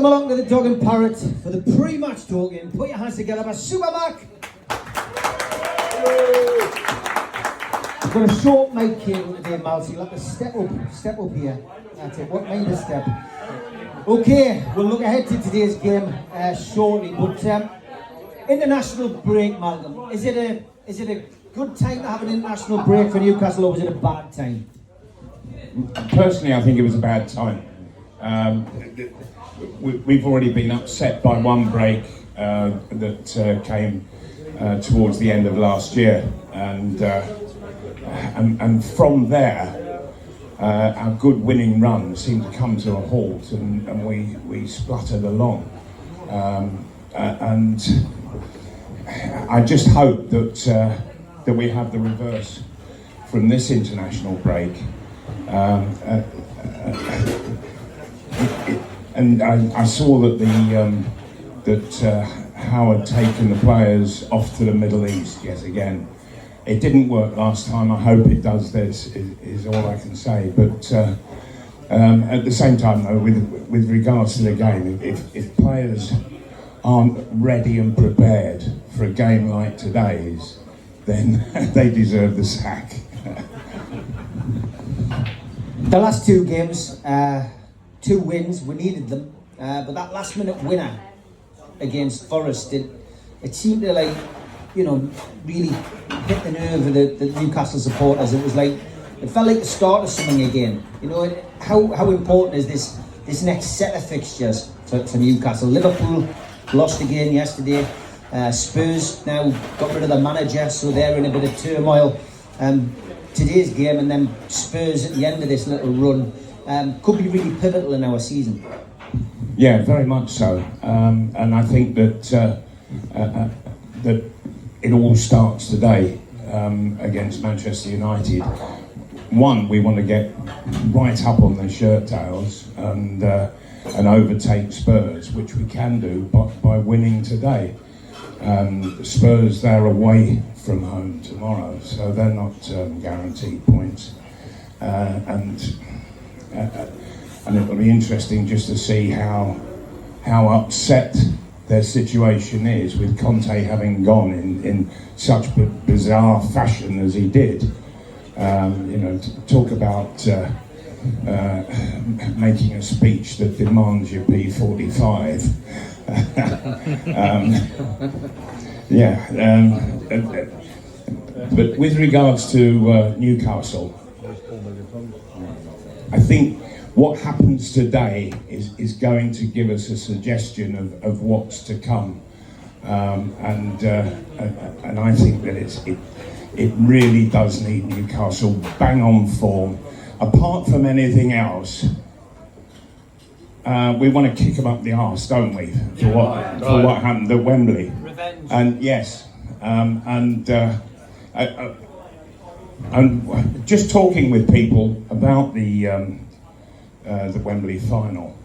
along to the Dog and Parrot for the pre-match talking. Put your hands together for Supermac. I've got a short mic cable today, Mal, so you'll have to step up here. That's it, what mind a step. Okay, we'll look ahead to today's game shortly, but international break, Malcolm. Is it a good time to have an international break for Newcastle, or was it a bad time? Personally, I think it was a bad time. We've already been upset by one break that came towards the end of last year, and from there, our good winning run seemed to come to a halt, and we spluttered along. And I just hope that we have the reverse from this international break. And I saw that Howe had taken the players off to the Middle East yet again. It didn't work last time. I hope it does this, is all I can say. But at the same time, though, with regards to the game, if players aren't ready and prepared for a game like today's, then they deserve the sack. The last two games, 2 wins, we needed them, but that last minute winner against Forest, it seemed to really hit the nerve of the Newcastle supporters. It was like, it felt like the start of something again. How important is this next set of fixtures for Newcastle? Liverpool lost again yesterday. Spurs now got rid of the manager, so they're in a bit of turmoil. Today's game and then Spurs at the end of this little run could be really pivotal in our season. Yeah, very much so. And I think that that it all starts today against Manchester United. One, we want to get right up on their shirt tails and overtake Spurs, which we can do by winning today. Spurs, they're away from home tomorrow, so they're not guaranteed points. And it'll be interesting just to see how upset their situation is, with Conte having gone in such bizarre fashion as he did. Talk about making a speech that demands your P45. But with regards to Newcastle, I think what happens today is going to give us a suggestion of what's to come, and I think that it really does need Newcastle bang on form. Apart from anything else, we want to kick them up the arse, don't we? For what happened at Wembley. Revenge. And yes, and just talking with people about the Wembley final,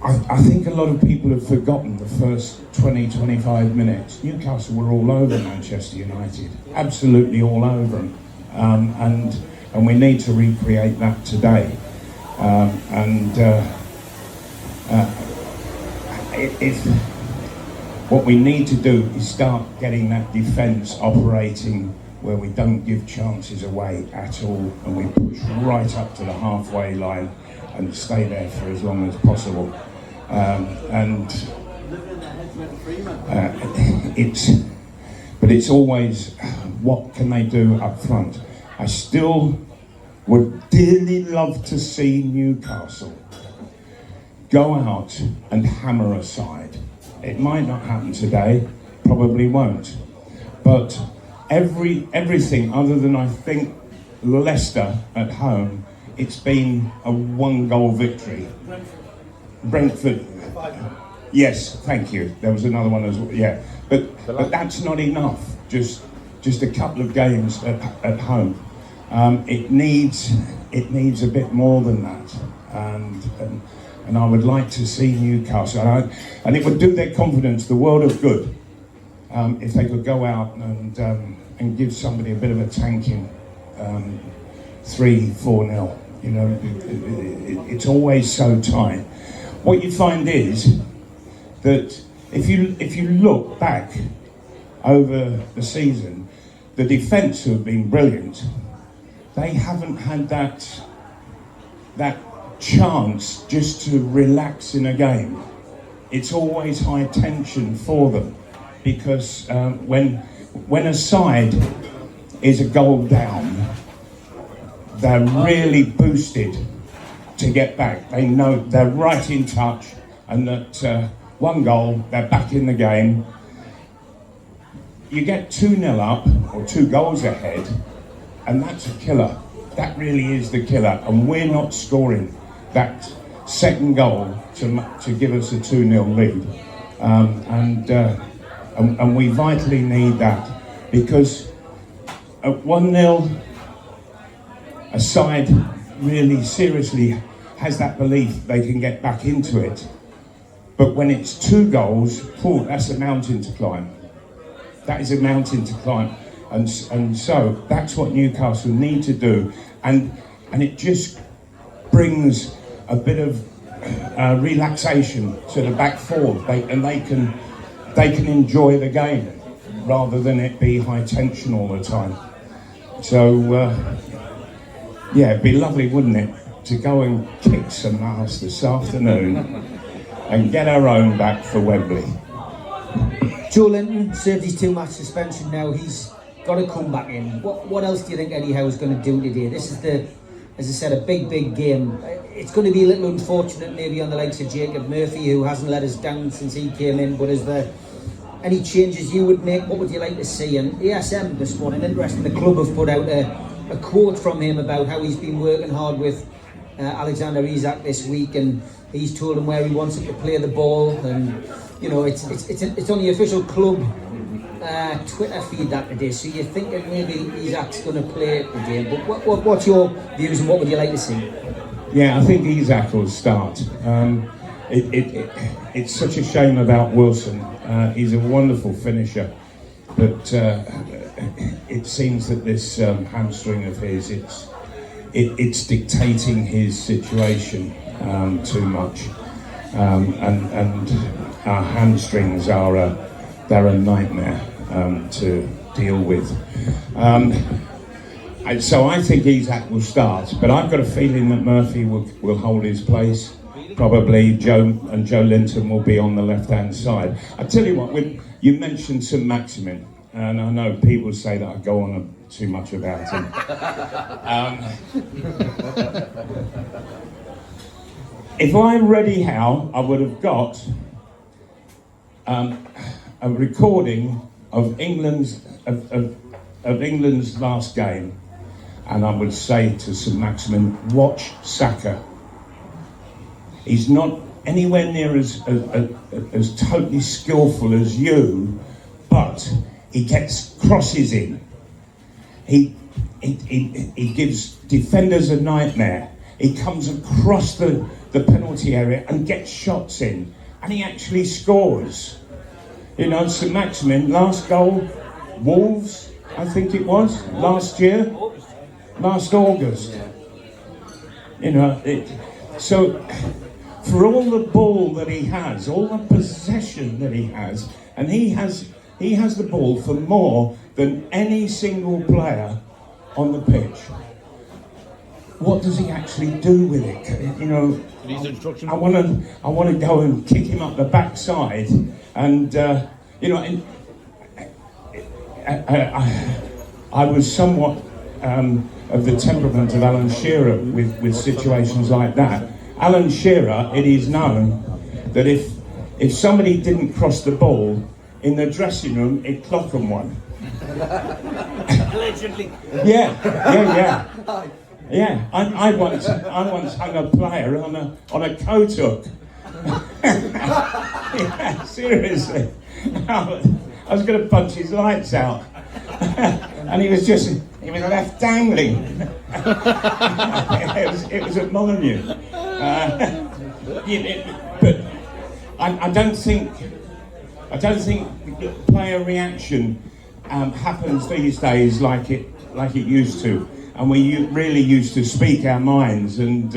I think a lot of people have forgotten the first 20-25 minutes. Newcastle were all over Manchester United, absolutely all over them, and we need to recreate that today. What we need to do is start getting that defence operating where we don't give chances away at all, and we push right up to the halfway line and stay there for as long as possible. It's always, what can they do up front? I still would dearly love to see Newcastle go out and hammer a side. It might not happen today, probably won't, but everything other than, I think, Leicester at home, it's been a 1-goal victory. Brentford. Yes, thank you. There was another one as well. Yeah, but that's not enough. Just a couple of games at home. It needs a bit more than that, and I would like to see Newcastle, and it would do their confidence the world of good if they could go out and give somebody a bit of a tanking 3-4-0. It's always so tight. what you find is that if you look back over the season, the defence who have been brilliant, they haven't had that chance just to relax in a game. It's always high tension for them, because when a side is a goal down, they're really boosted to get back. They know they're right in touch, and that one goal, they're back in the game. You get 2-0 up or 2 goals ahead, and that's a killer. That really is the killer, and we're not scoring that second goal to give us a 2-0 lead, and we vitally need that, because at 1-0, a side really seriously has that belief they can get back into it. But when it's 2 goals, that's a mountain to climb. That is a mountain to climb, and so that's what Newcastle need to do, and it just brings a bit of relaxation to the back four. They can enjoy the game rather than it be high tension all the time. So yeah, it'd be lovely, wouldn't it, to go and kick some ass this afternoon and get our own back for Wembley. Joe Linton served his 2-match suspension now. He's got to come back in. What else do you think Eddie Howe's going to do today? This is as I said, a big game. It's going to be a little unfortunate maybe on the likes of Jacob Murphy, who hasn't let us down since he came in, but is there any changes you would make? What would you like to see? And ASM this morning, interesting, the club have put out a quote from him about how he's been working hard with Alexander Isak this week, and he's told him where he wants him to play the ball, and you know, it's on the official club Twitter feed that today, so you're thinking maybe Isak's going to play today, but what's your views and what would you like to see? Yeah, I think Isak will start. It's such a shame about Wilson. He's a wonderful finisher, but it seems that this hamstring of his, it's dictating his situation too much, and our hamstrings are they're a nightmare to deal with. And so I think Isak will start, but I've got a feeling that Murphy will hold his place. Probably Joe Linton will be on the left-hand side. I tell you what, you mentioned St Maximin, and I know people say that I go on too much about him. If I read Eddie Howe, I would have got a recording of England's last game, and I would say to St Maximin, watch Saka. He's not anywhere near as totally skillful as you, but he gets crosses in. He gives defenders a nightmare. He comes across the penalty area and gets shots in, and he actually scores. You know, St Maximin, last goal, Wolves, I think it was, last August. You know, so for all the ball that he has, all the possession that he has, and he has the ball for more than any single player on the pitch. What does he actually do with it? You know, I want to go and kick him up the backside, and you know, I was somewhat of the temperament of Alan Shearer with situations like that. Alan Shearer, it is known that if somebody didn't cross the ball in the dressing room, he'd clock them one. Allegedly. Yeah. I once hung a player on a coat hook. Yeah, seriously. I was going to punch his lights out, and he was left dangling. it was at Molyneux. But I don't think player reaction happens these days like it used to. And we really used to speak our minds, and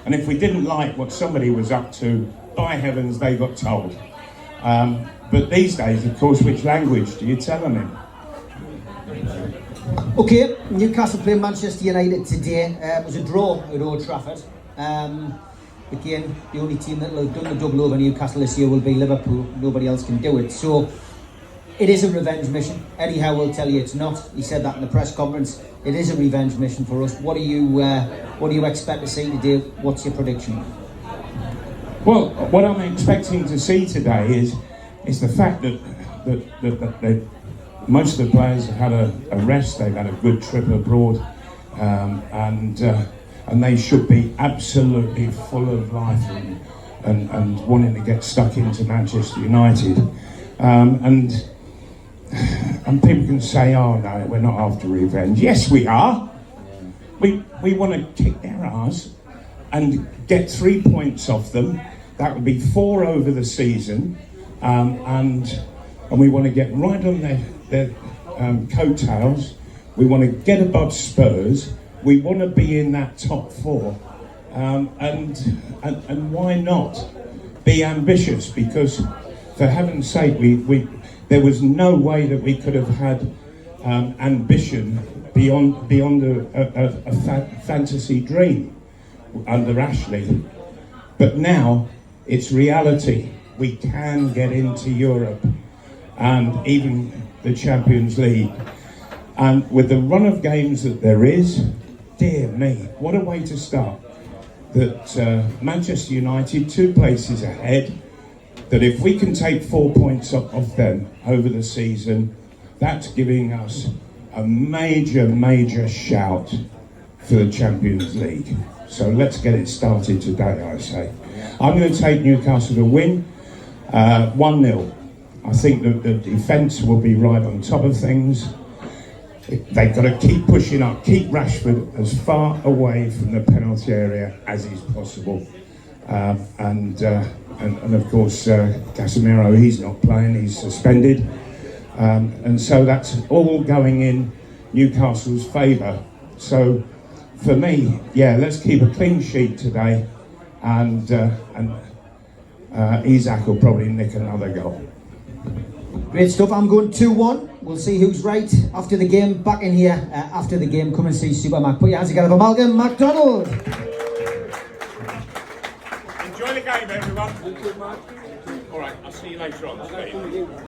if we didn't like what somebody was up to, by heavens, they got told. But these days, of course, which language do you tell them in? Okay, Newcastle play Manchester United today. It was a draw at Old Trafford. Again, the only team that will have done the double over Newcastle this year will be Liverpool. Nobody else can do it. So it is a revenge mission. Eddie Howe will tell you it's not. He said that in the press conference. It is a revenge mission for us. What do you expect to see today? What's your prediction? Well, what I'm expecting to see today is the fact that most of the players have had a rest. They've had a good trip abroad, and they should be absolutely full of life and wanting to get stuck into Manchester United. And people can say, "Oh no, we're not after revenge." Yes, we are. We want to kick their ass and get 3 points off them. That would be 4 over the season, and we want to get right on their coattails. We want to get above Spurs. We want to be in that top 4, and why not be ambitious? Because for heaven's sake, there was no way that we could have had ambition beyond a fantasy dream under Ashley. But now it's reality. We can get into Europe and even the Champions League. And with the run of games that there is, dear me, what a way to start. That Manchester United, 2 places ahead, that if we can take 4 points off them over the season, that's giving us a major shout for the Champions League. So let's get it started today, I say. I'm going to take Newcastle to win 1-0. I think that the defence will be right on top of things. They've got to keep pushing up, keep Rashford as far away from the penalty area as is possible. And of course, Casemiro, he's not playing, he's suspended. And so that's all going in Newcastle's favour. So for me, yeah, let's keep a clean sheet today, and Isak will probably nick another goal. Great stuff. I'm going 2-1. We'll see who's right after the game. Back in here after the game. Come and see Supermac. Put your hands together for Malcolm MacDonald. Enjoy the game, everyone. All right, I'll see you later on.